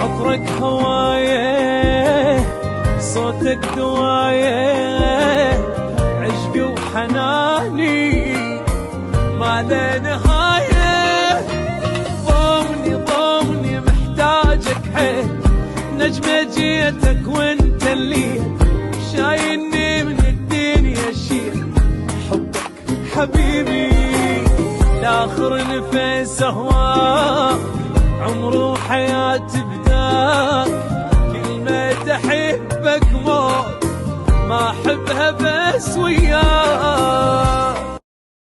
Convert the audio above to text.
عطرك هوايه، صوتك دوايه، عشقي وحناني ما له نهايه. ضمني محتاجك حيل، نجمة جيتك وانت اللي شايلني من الدنيا شيل. حبك حبيبي لاخر نفس هواك، عمر وحياتي بداك، كلمة احبك موت ما احبها بس وياك.